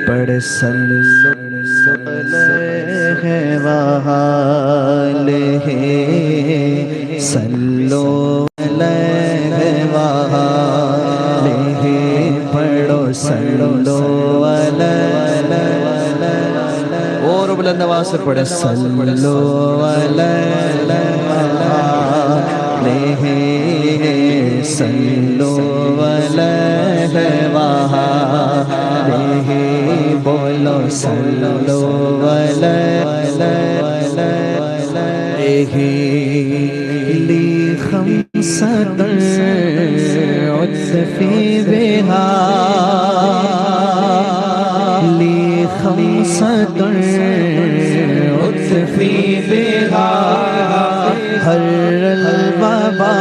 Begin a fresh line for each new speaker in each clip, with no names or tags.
پڑھ صلو علیہ وآلہ صلو علیہ وآلہ پڑھو صلو علیہ اور بلند آواز سے پڑھے صلو علیہ وآلہ صلو علیہ وآلہ بولو صلو علیہ لی خمسۃ عد فی بہا لی خمسۃ عد فی بہا ہر الوبا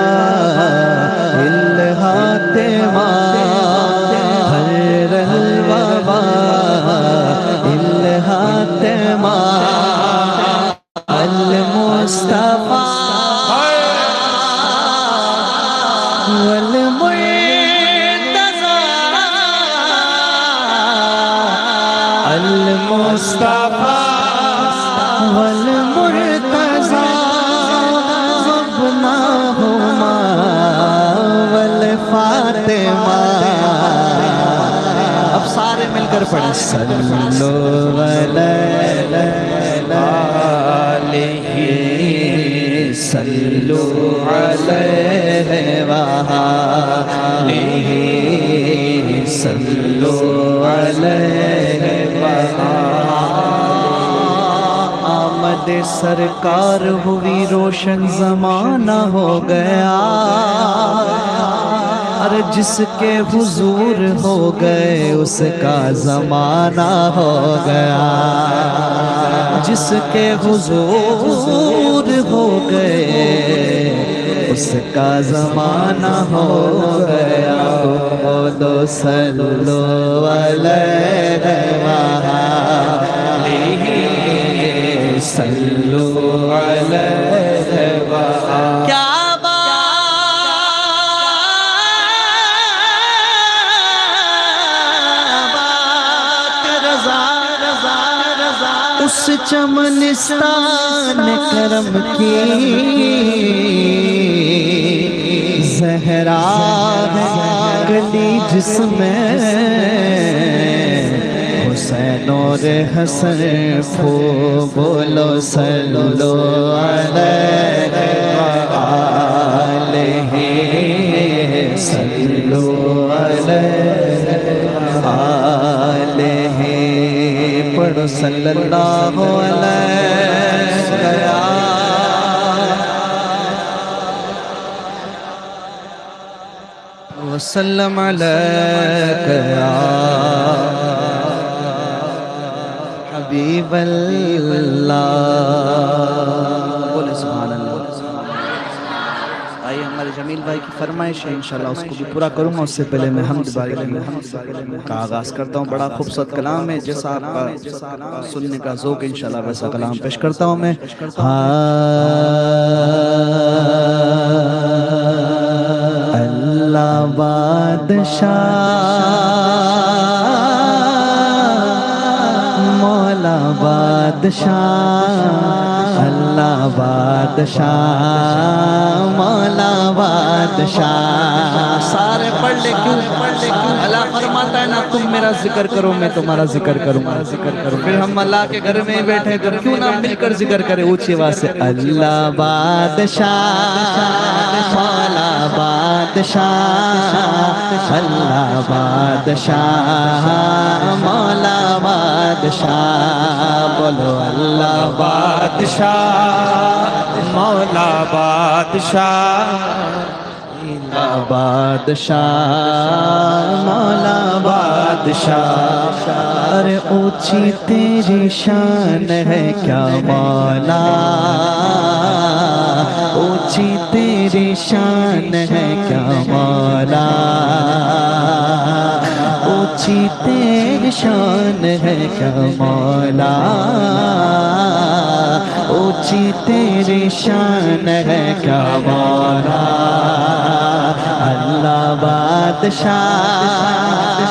الہاتما ہر الوبا الہاتما المصطفیٰ والمرتضیٰ المصطفیٰ والمرتضیٰ ابناہما والفاطمہ اب سارے مل کر پڑھیں صلو علیہ صلو علیہ وآلہ صلو علیہ آمد سرکار ہوئی روشن زمانہ ہو گیا اور جس کے حضور ہو گئے اس کا زمانہ ہو گیا جس کے حضور ہو گئے اس کا زمانہ ہو گیا بولو صلو علیہ وآلہ صلو علیہ وآلہ کیا اس چمنستان کرم کی زہرا گلی جس میں حسین اور حسن پھو بولو صلو علیہ وآلہ صلو علیہ وآلہ پڑھو صلی اللہ علیہ وسلم علیک یا حبیب اللہ بولے سبحان اللہ آئیے ہمارے جمیل بھائی کی فرمائش ہے انشاءاللہ اس کو بھی پورا کروں گا اس سے پہلے میں حمد باری کا آغاز کرتا ہوں بڑا خوبصورت کلام ہے جیسا آپ کا سننے کا ذوق انشاءاللہ ویسا کلام پیش کرتا ہوں میں اللہ بادشاہ مولا بادشاہ اللہ بادشاہ مولا بادشاہ سارے پڑھ لے کیوں اللہ فرماتا ہے نا تم میرا ذکر کرو میں تمہارا ذکر کروں پھر ہم اللہ کے گھر میں بیٹھے تو کیوں نہ مل کر ذکر کرے اونچی آواز سے اللہ بادشاہ مولا بادشاہ اللہ بادشاہ مولا بادشاہ بولو اللہ بادشاہ مولا بادشاہ اللہ بادشاہ مولا بادشاہ ارے اونچی تیری شان ہے کیا مولا اونچی تیری شان ہے کیا مولا اونچی تیری شان ہے کیا مولا اونچی تیری شان ہے کیا مولا اللہ بادشاہ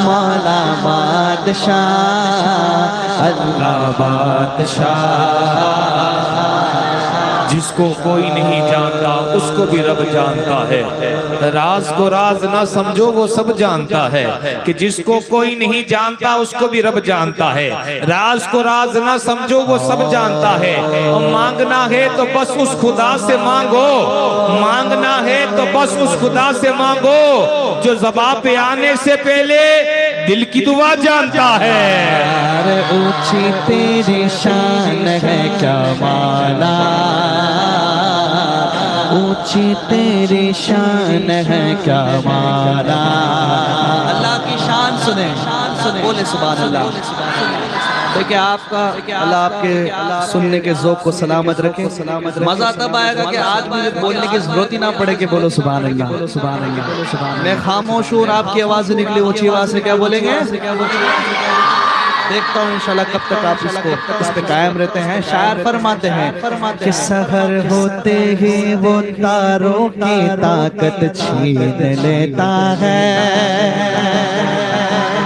مولا بادشاہ اللہ بادشاہ
جس کو کوئی نہیں جانتا اس کو بھی رب جانتا ہے راز کو راز نہ سمجھو وہ سب جانتا ہے کہ جس کو کوئی نہیں جانتا اس کو بھی رب جانتا ہے راز کو راز نہ سمجھو وہ سب جانتا ہے اور مانگنا ہے تو بس اس خدا سے مانگو مانگنا ہے تو بس اس خدا سے مانگو جو زباں پہ آنے سے پہلے دل کی دعا جانتا ہے
اونچی تیری شان ہے کیا مولا اونچی تیری شان ہے کیا مولا اللہ کی شان سنیں بولے سبحان اللہ دیکھیں آپ کا اللہ آپ کے سننے کے ذوق کو سلامت رکھے مزہ تب آئے گا کہ آج مجھے بولنے کی ضرورت ہی نہ پڑے کہ بولو سبحان اللہ میں خاموش ہوں اور آپ کی آواز نکلی اونچی آواز سے کیا بولیں گے دیکھتا ہوں انشاءاللہ کب تک آپ اس پہ قائم رہتے ہیں شاعر فرماتے ہیں کہ سحر ہوتے ہی وہ تاروں کی طاقت چھین لیتا ہے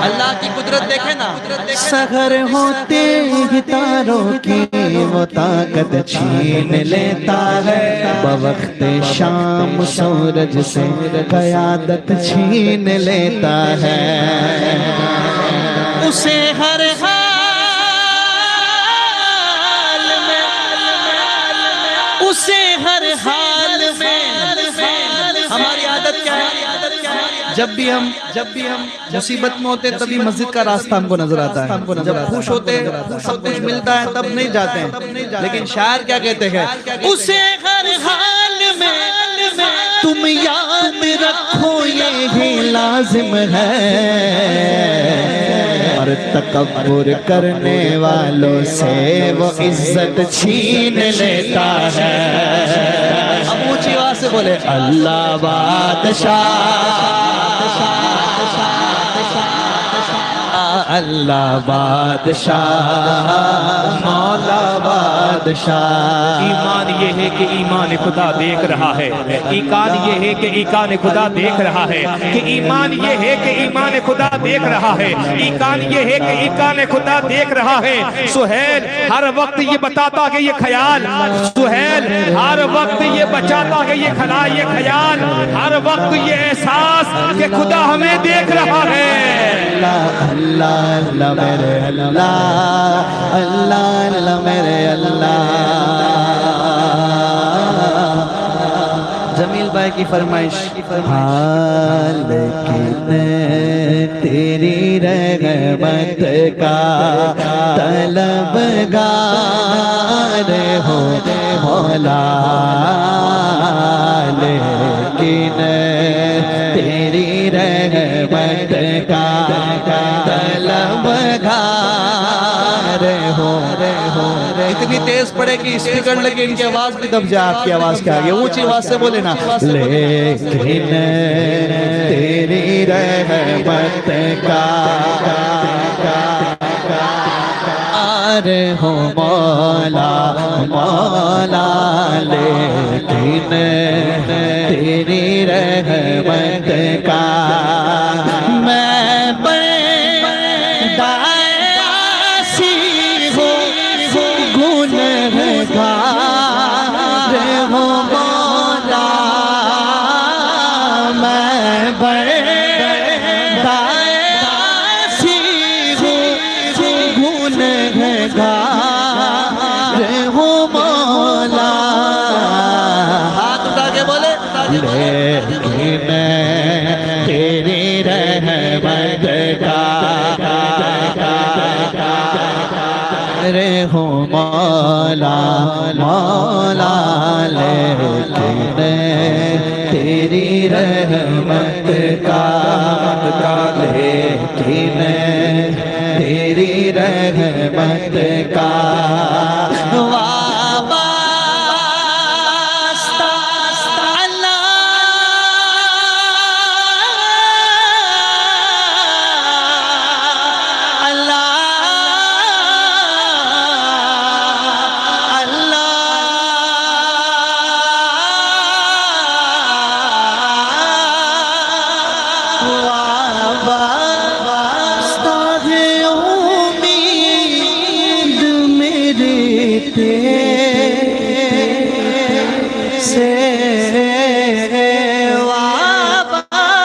اللہ کی قدرت دیکھیں نا سحر ہوتے ہی تاروں کی وہ طاقت چھین لیتا ہے بوقت شام سورج سے قیادت چھین لیتا ہے اسے ہر حال میں اسے ہر حال میں ہماری عادت کیا ہے جب بھی ہم مصیبت میں ہوتے تبھی مسجد کا راستہ ہم کو نظر آتا ہے جب خوش ہوتے سب کچھ ملتا ہے تب نہیں جاتے ہیں لیکن شاعر کیا کہتے ہیں اسے ہر حال میں تم یاد رکھو یہی لازم ہے اور تکبر کرنے والوں سے وہ عزت چھین لیتا ہے اب اونچی آواز سے بولے اللہ بادشاہ اللہ بادشاہ مولا بادشاہ
ایمان یہ ہے کہ ایمان خدا دیکھ رہا ہے ایمان یہ ہے کہ ایمان خدا دیکھ رہا ہے کہ ایمان یہ ہے کہ ایمان خدا دیکھ رہا ہے ایمان یہ ہے کہ ایمان خدا دیکھ رہا ہے سہیل ہر وقت یہ بتاتا کہ یہ خیال سہیل ہر وقت یہ بچاتا کہ یہ خیال ہر وقت یہ احساس کہ خدا ہمیں دیکھ رہا ہے
اللہ اللہ میرے اللہ اللہ اللہ میرے اللہ جمیل بھائی کی فرمائش لیکن تیری رحمت کا طلبگار ہو مولا لیکن تیری رحمت کا طلبگار ہو اتنی تیز پڑے کہ اسپیکر لگے ان کی آواز بھی دب جائے آپ کی آواز کیا آگے اونچی آواز سے بولے نا لیکن تیری رحمت کا ہو مولا مولا لیکن تیری رحمت کا میں برداسی ہوں گنہگار ہوں مولا میں برداسی ہوں گنہگار ہوں مولا ہاتھ اٹھا کے بولے لیکن تیری رحمت کا رے ہوں مولا مولا لیکن تیری رحمت کا لیکن تیری رحمت کا سے وابستہ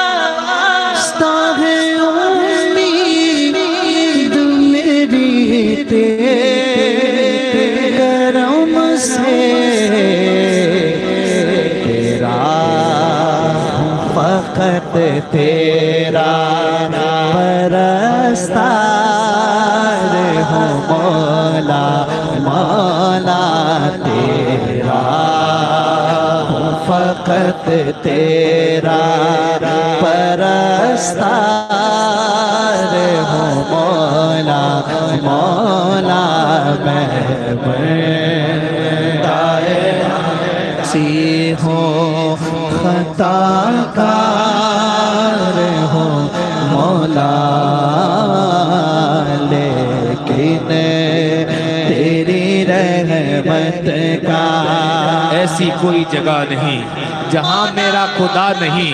ہے امید میری تیرے کرم سے، تیرا فقط تیرا پرستار ہوں مولا، مولا تیرا فقط تیرا پرستار ہوں مولا، مولا میں سی ہوں خطا کار ہوں مولا، لیکن تیری رحمت کا
ایسی کوئی جگہ نہیں جہاں میرا خدا نہیں،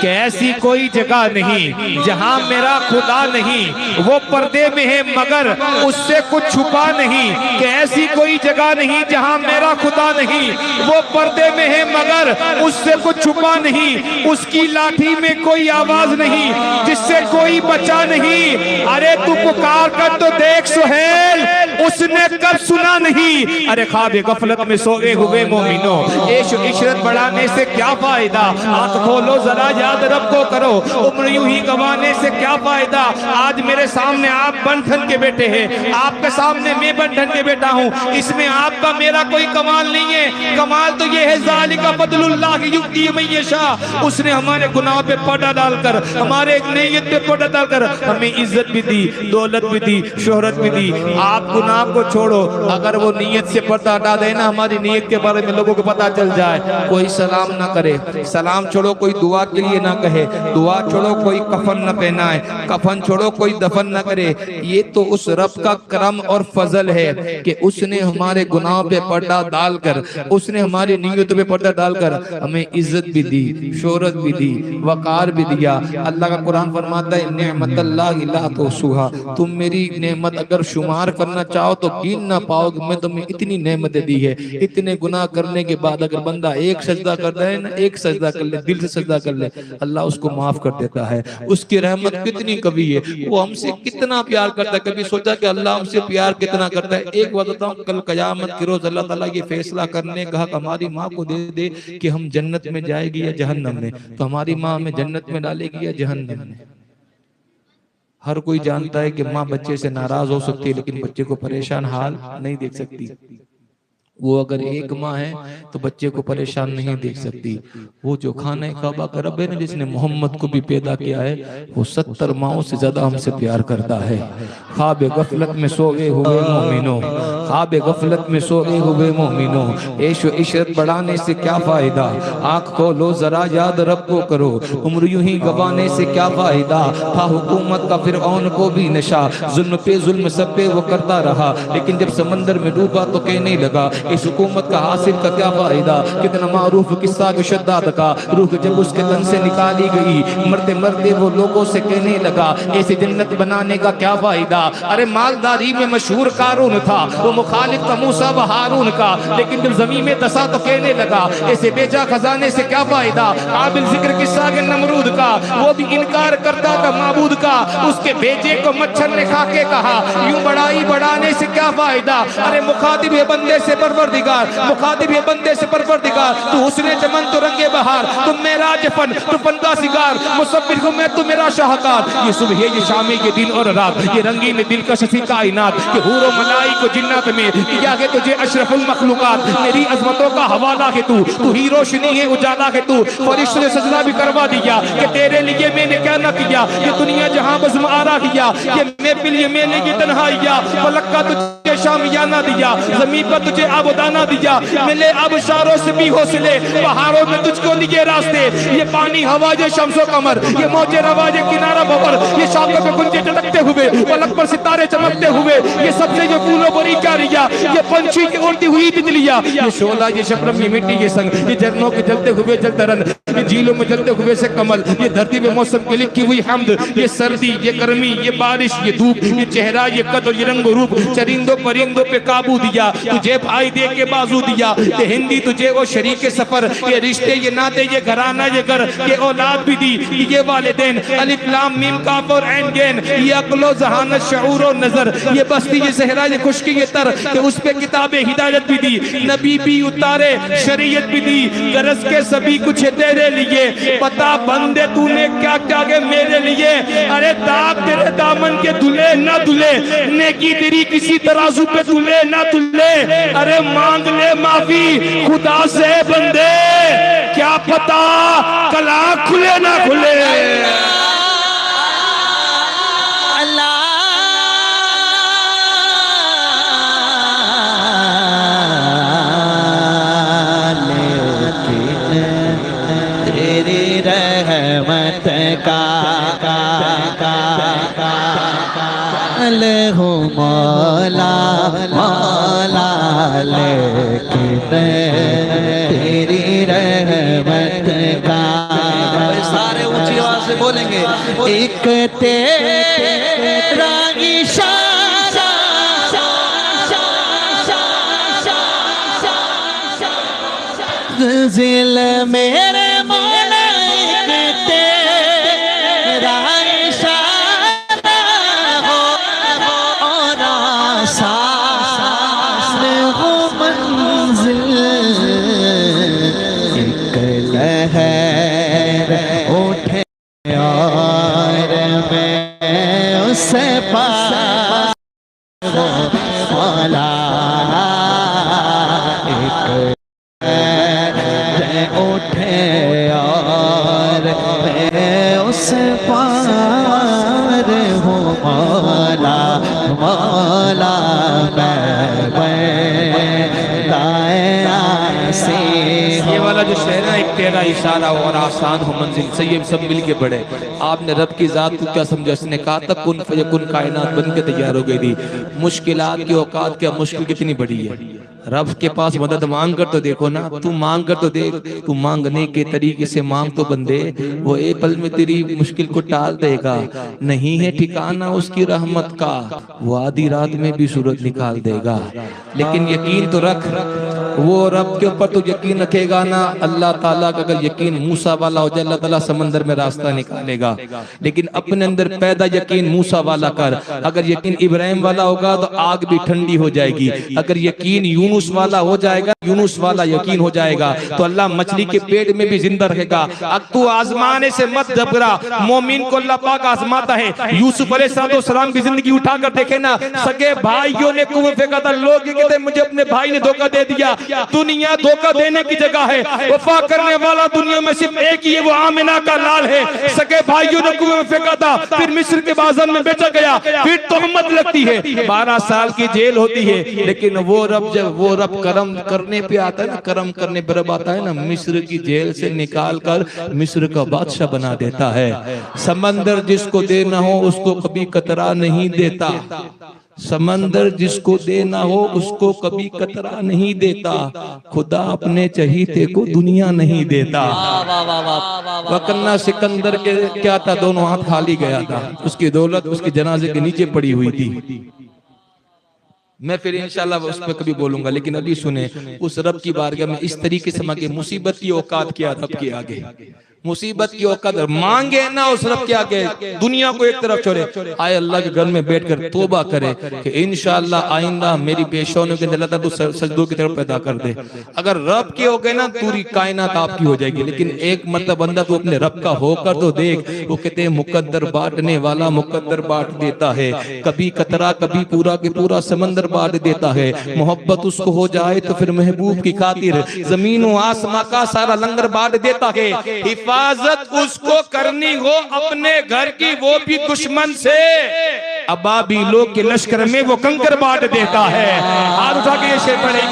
کہ ایسی کوئی جگہ نہیں جہاں میرا خدا نہیں، وہ پردے میں ہے مگر اس سے کچھ چھپا نہیں، کہ ایسی کوئی جگہ نہیں جہاں میرا خدا نہیں، وہ پردے میں ہے مگر اس سے کچھ چھپا نہیں، اس کی لاٹھی میں کوئی آواز نہیں جس سے کوئی بچا نہیں، ارے تو پکار کر تو دیکھ سہیل اس نے کب سنا نہیں، ارے خواب غفلت میں سوئے ہوئے مومنوں، عیش و عشرت بڑھانے سے کیا فائدہ، آنکھ کھولو ذرا یاد رب کو کرو، عمر یوں ہی گوانے سے کیا فائدہ، آج میرے سامنے آپ بن ٹھن کے بیٹھے ہیں، آپ کے سامنے میں بن ٹھن کے بیٹھا ہوں، اس میں آپ کا میرا کوئی کمال نہیں ہے، کمال تو یہ ہے ذالک فضل اللہ یؤتی من یشاء، اس نے ہمارے گناہ پہ پردہ ڈال کر، ہمارے ایک نیت پہ پردہ ڈال کر ہمیں عزت بھی دی، دولت بھی دی، شہرت بھی دی، آپ گناہ کو چھوڑو، اگر وہ نیت سے پردہ ہٹا دے نا، ہماری نیت کے بارے میں لوگوں کو پتہ چل جائے، کوئی سلام نہ کرے، سلام چھوڑو کوئی دعا کے لیے نہ کہے، دعا چھوڑو کوئی کفن نہ پہنائے، کفن چھوڑو کوئی دفن نہ کرے، یہ تو اس رب کا کرم اور فضل ہے کہ اس نے ہمارے گناہ پہ پردہ ڈال کر، اس نے ہماری نیت پہ پردہ ڈال کر ہمیں عزت بھی دی، شہرت بھی دی، وقار بھی دیا۔ اللہ کا قرآن فرماتا ہے نعمت اللہ لا تحصوها، تم میری نعمت اگر شمار کرنا چاہو تو گن نہ پاؤ گے، میں تمہیں اتنی نعمتیں دی ہے۔ اتنے گناہ کرنے کے بعد اگر بندہ ایک سجدہ کرتا ہے نا، ایک سجدہ کر لے، دل سے سجدہ کر لے، اللہ اس کو معاف کر دیتا ہے۔ اس کی رحمت کتنی کبھی ہے، وہ ہم سے کتنا پیار کرتا ہے، کبھی سوچا کہ اللہ ہم سے پیار کتنا کرتا ہے۔ ایک بات بتاؤں، کل قیامت کے روز اللہ تعالیٰ یہ فیصلہ کرنے کا حق ہماری ماں کو دے دے کہ ہم جنت میں جائے گی یا جہنم میں، تو ہماری ماں ہمیں جنت میں ڈالے گی یا جہنم میں؟ ہر کوئی جانتا ہے کہ ماں بچے سے ناراض ہو سکتی ہے لیکن بچے کو پریشان حال نہیں دیکھ سکتی۔ وہ اگر ایک ماں ہے تو بچے کو پریشان نہیں دیکھ سکتی۔ وہ جو خانہ کعبہ کا رب ہے نا، جس نے محمد کو بھی پیدا کیا ہے، وہ 70 ماؤں سے زیادہ ہم سے پیار کرتا ہے۔ خواب غفلت میں سوئے ہوئے مومنوں، خواب غفلت میں سوئے ہوئے مومنوں، عیش و عشرت بڑھانے سے کیا فائدہ، آنکھ کھولو ذرا یاد رب کو کرو، عمر یوں ہی گوانے سے کیا فائدہ، تھا حکومت کا فرعون کو بھی نشہ، ظلم پہ ظلم سب پہ وہ کرتا رہا، لیکن جب سمندر میں ڈوبا تو کہنے لگا اس حکومت کا حاصل کا کیا فائدہ۔ کتنا معروف قصہ جو شداد کا، روح جب اس کے تن سے نکالی گئی، مرتے مرتے وہ لوگوں سے کہنے لگا ایسے جنت بنانے کا کیا فائدہ۔ ارے مالداری میں مشہور قارون تھا، وہ مخالف تھا موسیٰ و ہارون کا، لیکن جب زمین میں دسا تو کہنے لگا ایسے بیچا خزانے سے کیا فائدہ۔ قابل ذکر قصہ کے نمرود کا، وہ بھی انکار کرتا تھا معبود کا، اس کے بیچے کو مچھر نے کھا کے کہا یوں بڑائی بڑھانے سے کیا فائدہ۔ ارے مخاطب ہے بندے سے پروردگار، مخاطب ہے بندے سے پروردگار، تو حسن چمن تو رنگ بہار، تم میراج فن تو بندہ سگار، مصبر ہوں میں تو میرا شاہکار۔ یہ صبح ہے یہ شامی کے دن اور رات، یہ رنگین دلکش سی کائنات، کہ حور و ملائی کو جنات میں کیا کہ تجھے اشرف المخلوقات، میری عظمتوں کا حوالہ ہے تو ہی روشنی ہے اجالا ہے تو، فرشتوں نے سجدہ بھی کروا دیا کہ تیرے لیے میں نے کیا نہ کیا، یہ دنیا جہاں بزم آرا کیا، یہ محفل یہ میلے کی تنہائیاں، فلک کا تجھے شامیانہ دیا، زمین پر تجھے آبادانہ دیا، ملے اب شاروں سے بھی حوصلے، پہاڑوں میں تجھ کو لیے راستے، یہ پانی ہوا یہ شمس و قمر، یہ موجے روا یہ کنارہ بور، یہ شاخوں پہ گنجے ٹٹکتے ہوئے، فلک پر ستارے چمکتے ہوئے، یہ سبزے یہ پھولوں بری کاریا، یہ پنچھی کی اڑتی ہوئی تتلیاں، یہ شعلہ یہ شبنم یہ مٹی یہ سنگ، یہ جھرنوں کے جلتے ہوئے جلترن، یہ جھیلوں میں جلتے ہوئے سے کمل، یہ دھرتی میں موسم کی لکھی ہوئی حمد، یہ سردی یہ گرمی یہ بارش یہ دھوپ، یہ چہرہ یہ قد اور یہ رنگ و روپ، چرندوں پرندوں پہ قابو دیا، تجھے بھائی دے کے بازو دیا، یہ ہندی تجھے وہ شریک سفر، یہ رشتے یہ ناتے یہ گھرانہ یہ گھر، یہ اولاد بھی دی، یہ والدین، الف لام میم کاف اور عین گین، یہ عقل و ذہانت شعور و نظر، یہ بستی یہ صحرا یہ خشکی یہ تر، کہ اس پہ کتاب ہدایت بھی دی، نبی بھی اتارے شریعت بھی دی، غرض کے سبھی کچھ تیرے لیے، بتا بندے تو نے کیا کیا کہ میرے لیے، ارے داغ تیرے دامن کے دھلے نہ دھلے، نیکی تیری کسی ترازو پہ دھلے نہ دھلے، ارے مانگ لے معافی خدا سے بندے، کیا پتا کلا کھلے نہ کھلے۔
رحمت ہو مولا مولا، لیکن تیری رحمت کا، سارے اونچی آواز سے بولیں گے، ایک تیرا اشارہ ذل میرے
یہ والا جو شعر ہے، ایک تیرا اشارہ اور آسان ہو منزل سے، یہ سب مل کے پڑھے۔ آپ نے رب کی ذات کو کیا سمجھا؟ اس نے کہا تھا کن فیکن، کائنات بن کے تیار ہو گئی تھی۔ مشکلات کی اوقات کیا مشکل کتنی بڑی ہے، رب کے پاس مدد مانگ کر تو دیکھو نا، تو مانگ کر تو دیکھ، تو مانگنے کے طریقے سے مانگ تو بندے، وہ ایک پل میں تیری مشکل کو ٹال دے گا۔ نہیں ہے ٹھکانہ اس کی رحمت کا، وہ آدھی رات میں بھی صورت نکال دے گا۔ لیکن یقین تو رکھ، وہ رب کے اوپر تو یقین رکھے گا نا، اللہ تعالیٰ کا اگر یقین موسیٰ والا ہو جائے، اللہ تعالیٰ سمندر میں راستہ نکالے گا۔ لیکن اپنے اندر پیدا یقین موسیٰ والا کر، اگر یقین ابراہیم والا ہوگا تو آگ بھی ٹھنڈی ہو جائے گی، اگر یقین یونس والا ہو جائے گا، یونس والا یقین ہو جائے گا تو اللہ مچھلی کے پیٹ میں بھی زندہ رہے گا۔ اب تو آزمانے سے مت گھبرا، مومن کو اللہ پاک آزماتا ہے۔ یوسف علیہ السلام کی زندگی اٹھا کر دیکھیں نا، سگے بھائیوں نے کنویں پھینکا تھا، لوگ یہ کہتے ہیں مجھے اپنے بھائی نے دھوکہ دے دیا۔ دنیا دھوکہ دینے کی جگہ ہے، وفا کرنے والا دنیا میں صرف ایک ہی ہے، وہ آمنہ کا لال ہے۔ سگے بھائیوں نے کنویں میں پھینکا تھا، پھر مصر کے بازار میں بیچا گیا، پھر تہمت لگتی ہے، 12 سال کی جیل ہوتی ہے۔ لیکن وہ رب، جب وہ رب کرم کرنے پہ آتا ہے نا، کرم کرنے پہ رب آتا ہے نا، مصر کی جیل سے نکال کر مصر کا بادشاہ بنا دیتا ہے۔ سمندر جس کو دینا ہو اس کو کبھی قطرہ نہیں دیتا، سمندر جس کو دینا ہو اس کو کبھی قطرہ نہیں دیتا، خدا اپنے چہیتے کو دنیا نہیں دیتا۔ وکرنہ سکندر کے کیا تھا، دونوں ہاتھ خالی گیا تھا، اس کی دولت اس کے جنازے کے نیچے پڑی ہوئی تھی۔ میں پھر انشاءاللہ اس پہ کبھی بولوں گا، لیکن ابھی سنیں، اس رب کی بارگاہ میں اس طریقے سے مانگے، مصیبت کی اوقات کیا رب کے آگے، مصیبت کی اوقات مانگے نا اس رب کے آگے، دنیا کو ایک طرف چھوڑے، آئے اللہ کے گھر میں بیٹھ کر توبہ کرے کہ انشاءاللہ آئندہ میری پیشونوں کے اللہ تعالیٰ تو سجدوں کی طرف پیدا کر دے۔ اگر رب کے ہو گئے نا، پوری کائنات آپ کی ہو جائے گی۔ لیکن ایک مرتبہ بندہ تو اپنے رب کا ہو کر تو دیکھ، وہ کہتے ہیں مقدر بانٹنے والا مقدر بانٹ دیتا ہے، کبھی قطرہ کبھی پورا کے پورا سمندر بانٹ دیتا ہے۔ محبت اس کو ہو جائے تو پھر محبوب کی خاطر زمین و آسمان کا سارا لنگر بانٹ دیتا ہے۔ حفاظت اس کو کرنی ہو اپنے گھر کی، وہ بھی دشمن سے، ابابیلوں کے لشکر میں وہ کنکر بانٹ دیتا ہے۔ ہاتھ اٹھا کے یہ شعر پڑھیں۔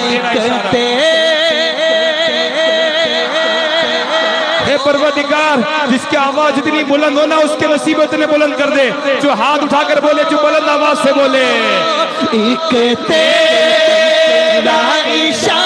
اے پروردگار، جس کی آواز اتنی بلند ہونا اس کے نصیب اتنے بلند کر دے، جو ہاتھ اٹھا کر بولے، جو بلند آواز سے بولے۔
ایک تیرا اشارہ